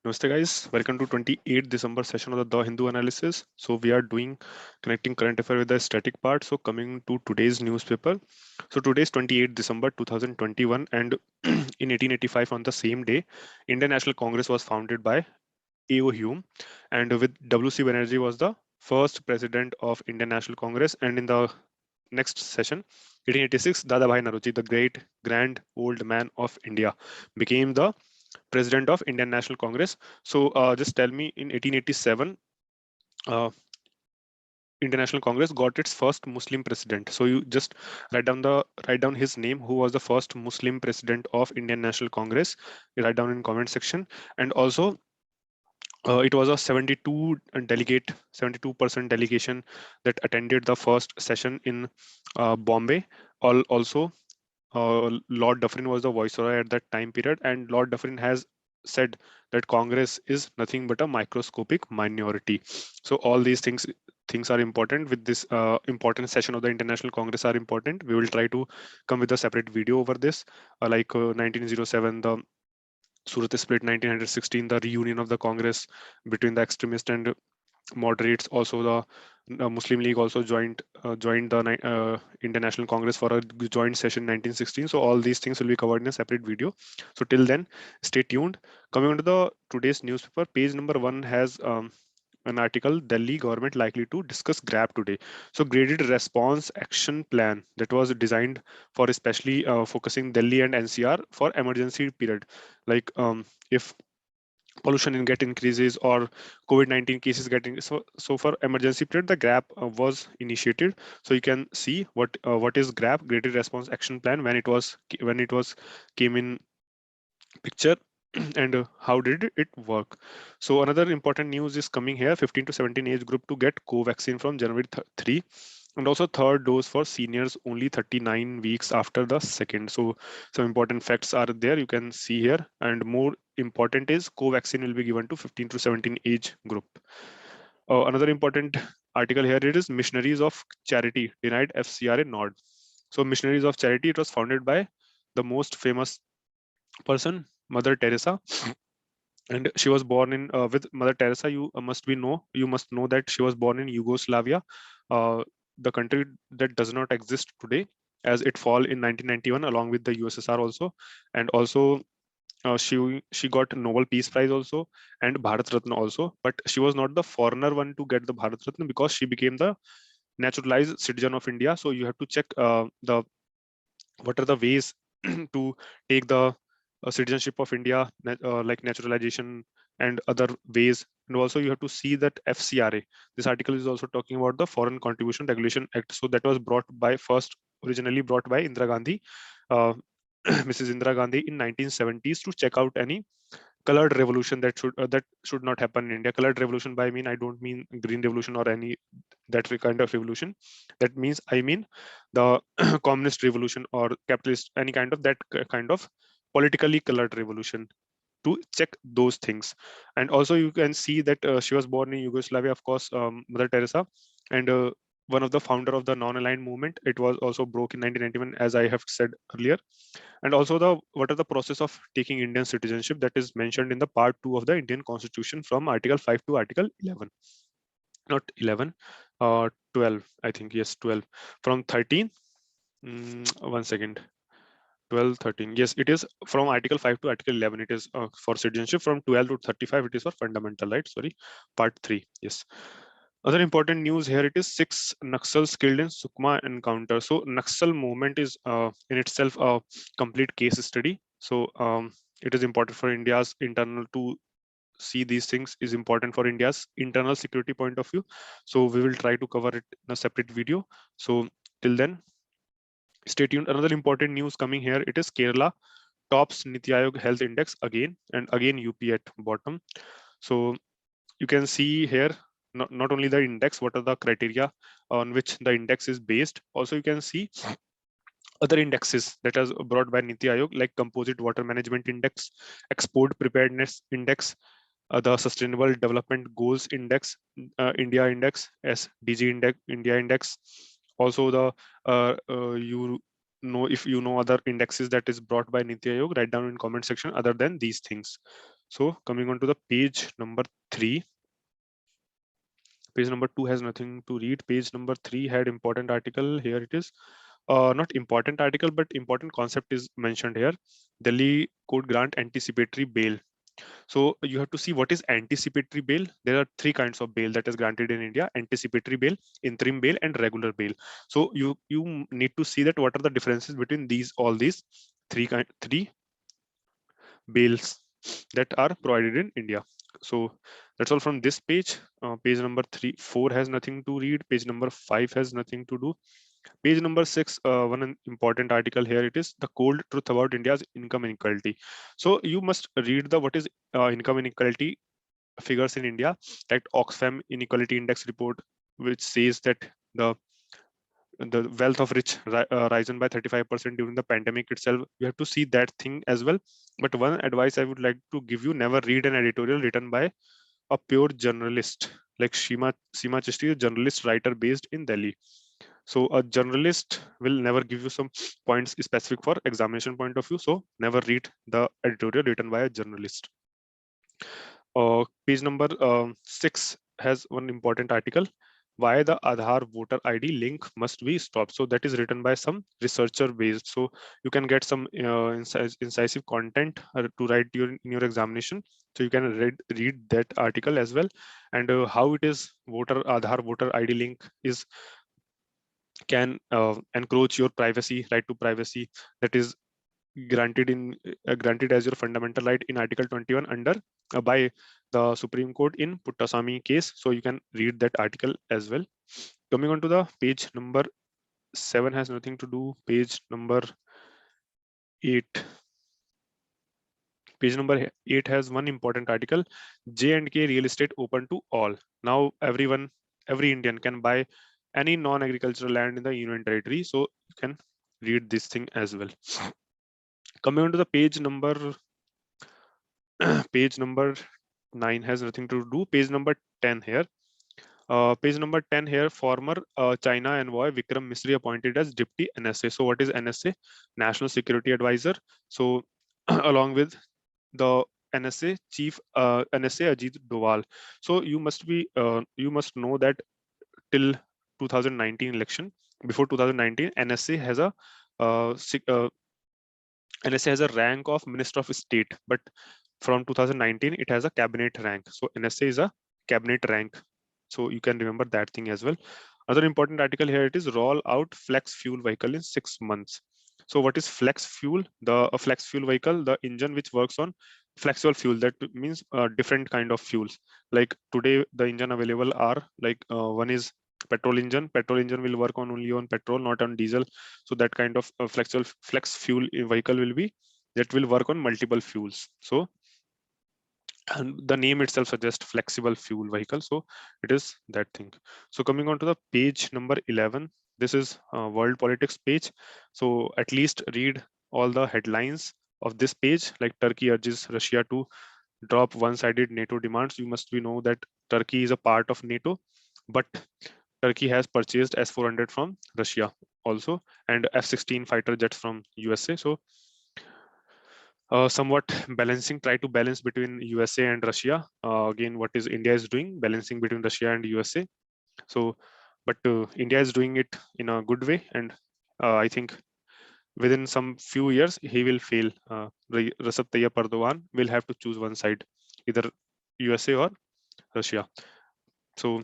Namaste guys, welcome to 28th December session of the Hindu analysis. So we are doing connecting current affair with the static part. So coming to today's newspaper. So today's 28th December 2021 and in 1885 on the same day, Indian National Congress was founded by A.O. Hume and with W.C. Banerjee was the first president of Indian National Congress and in the next session 1886 Dadabhai Naroji, the great grand old man of India, became the president of Indian National Congress. So just tell me, in 1887, uh, Indian National Congress got its first Muslim president. So you just write down his name, who was the first Muslim president of Indian National Congress. You write down in comment section, and also it was a 72% delegation that attended the first session in Bombay. Also, Lord Dufferin was the viceroy at that time period, and Lord Dufferin has said that Congress is nothing but a microscopic minority. So all these things are important with this important session of the International Congress are important. We will try to come with a separate video over this, 1907, the Surat split, 1916, the reunion of the Congress between the extremists and moderates. Also, the Muslim League also joined the International Congress for a joint session 1916. So all these things will be covered in a separate video. So till then, stay tuned. Coming on to the today's newspaper, page number 1 has an article, Delhi government likely to discuss GRAP today. So graded response action plan that was designed for especially focusing Delhi and NCR for emergency period. Like if pollution in get increases or COVID-19 cases getting so for emergency period the GRAP was initiated. So you can see what is GRAP, graded response action plan, when it was came in picture and how did it work. So another important news is coming here, 15 to 17 age group to get co-vaccine from January 3, and also third dose for seniors only 39 weeks after the second. So some important facts are there, you can see here, and more important is co-vaccine will be given to 15 to 17 age group. Another important article here, it is Missionaries of Charity denied FCRA nod. So Missionaries of Charity, it was founded by the most famous person, Mother Teresa, and she was born in with Mother Teresa. You must know that she was born in Yugoslavia, uh, the country that does not exist today, as it fall in 1991 along with the USSR also, and also she got Nobel Peace Prize also and Bharat Ratna also. But she was not the foreigner one to get the Bharat Ratna because she became the naturalized citizen of India. So you have to check the what are the ways to take the citizenship of India, like naturalization and other ways. And also you have to see that FCRA. This article is also talking about the Foreign Contribution Regulation Act. So that was originally brought by Indira Gandhi, Mrs. Indira Gandhi in 1970s to check out any colored revolution that should not happen in India. Colored revolution, by I mean I don't mean green revolution or any that kind of revolution. That means I mean the communist revolution or capitalist, any kind of kind of politically colored revolution, to check those things. And also you can see that she was born in Yugoslavia, of course, Mother Teresa, and one of the founder of the non-aligned movement. It was also broke in 1991, as I have said earlier. And also the what are the process of taking Indian citizenship, that is mentioned in the part 2 of the Indian Constitution from Article 5 to Article 11, not 11, 12, I think, yes, 12, from 13, 1 second, 12, 13, yes, it is from Article 5 to Article 11, it is for citizenship. From 12 to 35 it is for fundamental rights, sorry, part 3, yes. Other important news here, it is 6 Naxals killed in Sukma encounter. So Naxal movement is in itself a complete case study. So it is important for India's internal to see these things, is important for India's internal security point of view. So we will try to cover it in a separate video. So till then, stay tuned. Another important news coming here, it is Kerala tops Niti Aayog health index again, and again UP at bottom. So you can see here not only the index, what are the criteria on which the index is based. Also you can see other indexes that are brought by Niti Aayog, like composite water management index, export preparedness index, the sustainable development goals index, India index, SDG index, India index. Also the you know, if you know other indexes that is brought by Niti Aayog, write down in comment section other than these things. So coming on to the page number 3. Page number 2 has nothing to read. Page number 3 had important article. Here it is. Not important article, but important concept is mentioned here. Delhi could grant anticipatory bail. So you have to see what is anticipatory bail. There are three kinds of bail that is granted in India: anticipatory bail, interim bail, and regular bail. So you need to see that what are the differences between all these three bails that are provided in India. So that's all from this page. Page number 4 has nothing to read. Page number 5 has nothing to do. Page number 6, one important article here. It is the cold truth about India's income inequality. So you must read the what is income inequality figures in India, like Oxfam Inequality Index report, which says that the the wealth of rich risen by 35% during the pandemic itself. You have to see that thing as well. But one advice I would like to give you: never read an editorial written by a pure journalist like Seema Chishti, a journalist writer based in Delhi. So a journalist will never give you some points specific for examination point of view. So never read the editorial written by a journalist. Page number 6 has one important article: why the Aadhaar voter ID link must be stopped. So that is written by some researcher based. So you can get some incisive content to write in your examination. So you can read that article as well. And how it is Aadhaar voter ID link is can encroach your privacy, right to privacy, that is granted as your fundamental right in Article 21 under by the Supreme Court in Puttaswamy case. So you can read that article as well. Coming on to the page number 7 has nothing to do. Page number 8. Page number 8 has one important article: J&K real estate open to all. Now every Indian can buy any non-agricultural land in the Union Territory. So you can read this thing as well. Coming on to the page number page number 9 has nothing to do. Page number 10 here. Page number 10 here, former China envoy Vikram Misri appointed as Deputy NSA. So what is NSA? National Security Advisor. So along with the NSA chief, NSA Ajit Doval. So you must know that till 2019 election, before 2019, NSA has a NSA has a rank of Minister of State, but from 2019 it has a cabinet rank. So NSA is a cabinet rank. So you can remember that thing as well. Another important article here, it is roll out flex fuel vehicle in 6 months. So what is flex fuel? A flex fuel vehicle, the engine which works on flexible fuel. That means different kind of fuels. Like today, the engine available are like one is petrol engine. Petrol engine will work on only on petrol, not on diesel. So that kind of flexible flex fuel vehicle will be that will work on multiple fuels. So and the name itself suggests flexible fuel vehicle, so it is that thing. So coming on to the page number 11, this is world politics page. So at least read all the headlines of this page, like Turkey urges Russia to drop one-sided NATO demands. You must be know that Turkey is a part of NATO, but Turkey has purchased S-400 from Russia also, and F-16 fighter jets from USA. So somewhat try to balance between USA and Russia. Again, what is India is doing, balancing between Russia and USA. So, but India is doing it in a good way, and I think within some few years he will fail. Recep Tayyip Erdogan will have to choose one side, either USA or Russia. So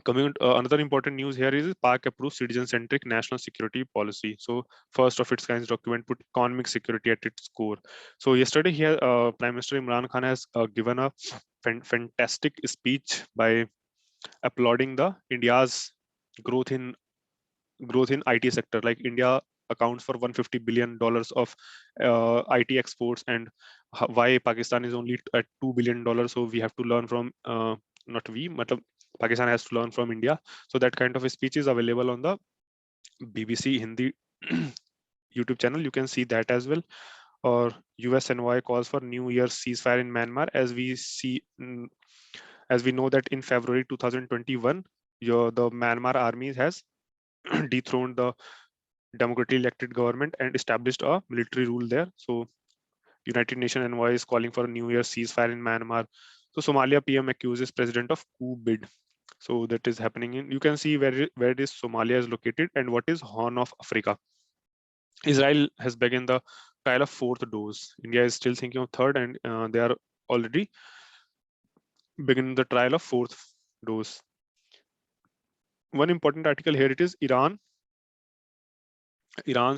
coming another important news here is Pak approved citizen-centric national security policy. So first of its kind document put economic security at its core. So yesterday here, Prime Minister Imran Khan has given a fantastic speech by applauding the India's growth in IT sector. Like India accounts for $150 billion of IT exports, and why Pakistan is only at $2 billion. So we have to learn from not we, but Pakistan has to learn from India. So that kind of a speech is available on the BBC Hindi YouTube channel. You can see that as well. Or US envoy calls for New Year's ceasefire in Myanmar. As we know that in February 2021, the Myanmar army has dethroned the democratically elected government and established a military rule there. So United Nations envoy is calling for a New Year ceasefire in Myanmar. So Somalia PM accuses president of coup bid. So that is happening in, you can see where this Somalia is located and what is Horn of Africa. Israel has begun the trial of fourth dose. India is still thinking of third, and they are already beginning the trial of fourth dose. One important article here, it is Iran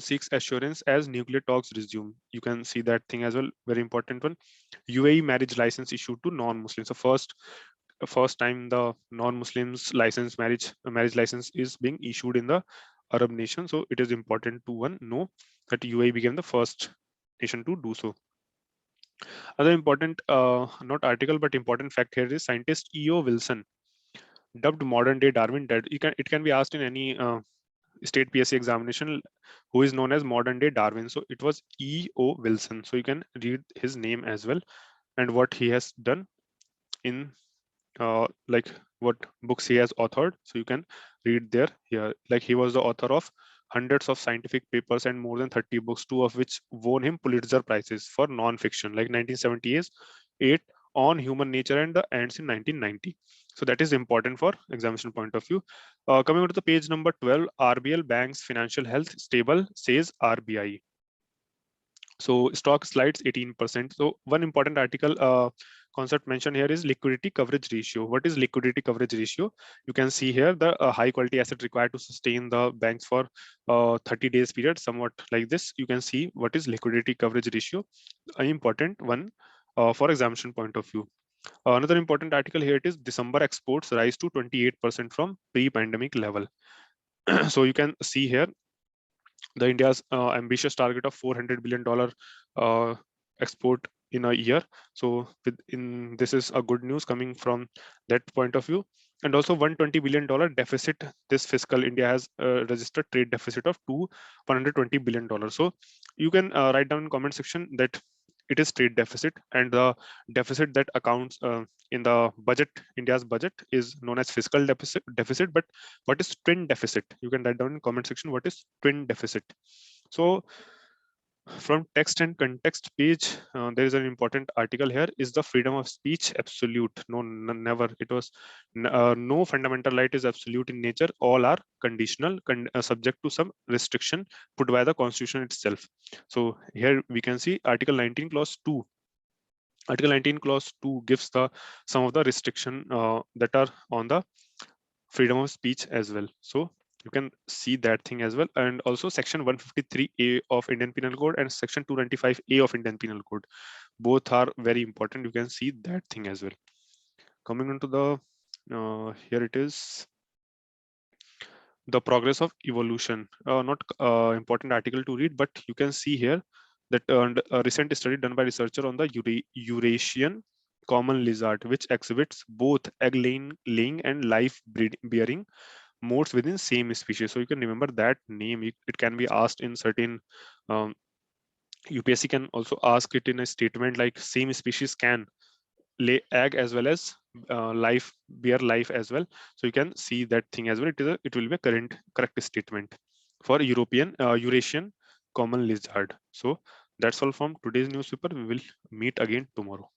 seeks assurance as nuclear talks resume. You can see that thing as well. Very important one. UAE marriage license issued to non-Muslims. So first time the non-Muslims marriage license is being issued in the Arab nation. So it is important to one know that UAE became the first nation to do so. Other important, not article but important fact here is scientist E.O. Wilson, dubbed modern day Darwin dead. It can be asked in any state PSC examination, who is known as modern day Darwin. So it was E.O. Wilson. So you can read his name as well and what he has done in like what books he has authored. So you can read there here. Like he was the author of hundreds of scientific papers and more than 30 books, 2 of which won him Pulitzer Prizes for non-fiction, like 1978 on human nature and the ants in 1990. So that is important for examination point of view. Coming on to the page number 12, RBL banks financial health stable, says RBI. So stock slides 18%. So one important article concept mentioned here is liquidity coverage ratio. What is liquidity coverage ratio? You can see here the high quality asset required to sustain the banks for 30 days period, somewhat like this. You can see what is liquidity coverage ratio, an important one for examination point of view. Another important article here, it is December exports rise to 28% from pre-pandemic level. So you can see here the India's ambitious target of $400 billion export in a year. So this is a good news coming from that point of view. And also $120 billion deficit this fiscal, India has registered trade deficit of $120 billion. So you can write down in comment section that it is trade deficit, and the deficit that accounts in the budget, India's budget, is known as fiscal deficit. But what is twin deficit? You can write down in comment section what is twin deficit. So from text and context page, there is an important article here. Is the freedom of speech absolute? No, never. It was no fundamental right is absolute in nature. All are conditional, subject to some restriction put by the constitution itself. So here we can see article 19 clause 2. Article 19 clause 2 gives the some of the restriction that are on the freedom of speech as well. So you can see that thing as well. And also section 153A of Indian Penal Code and section 295A of Indian Penal Code, both are very important. You can see that thing as well. Coming on to the here it is, the progress of evolution. Not important article to read, but you can see here that a recent study done by researcher on the Eurasian common lizard, which exhibits both egg-laying and life-bearing modes within same species. So you can remember that name. It can be asked in certain UPSC can also ask it in a statement like same species can lay egg as well as bear life as well. So you can see that thing as well. It will be a correct statement for Eurasian common lizard. So that's all from today's newspaper. We will meet again tomorrow.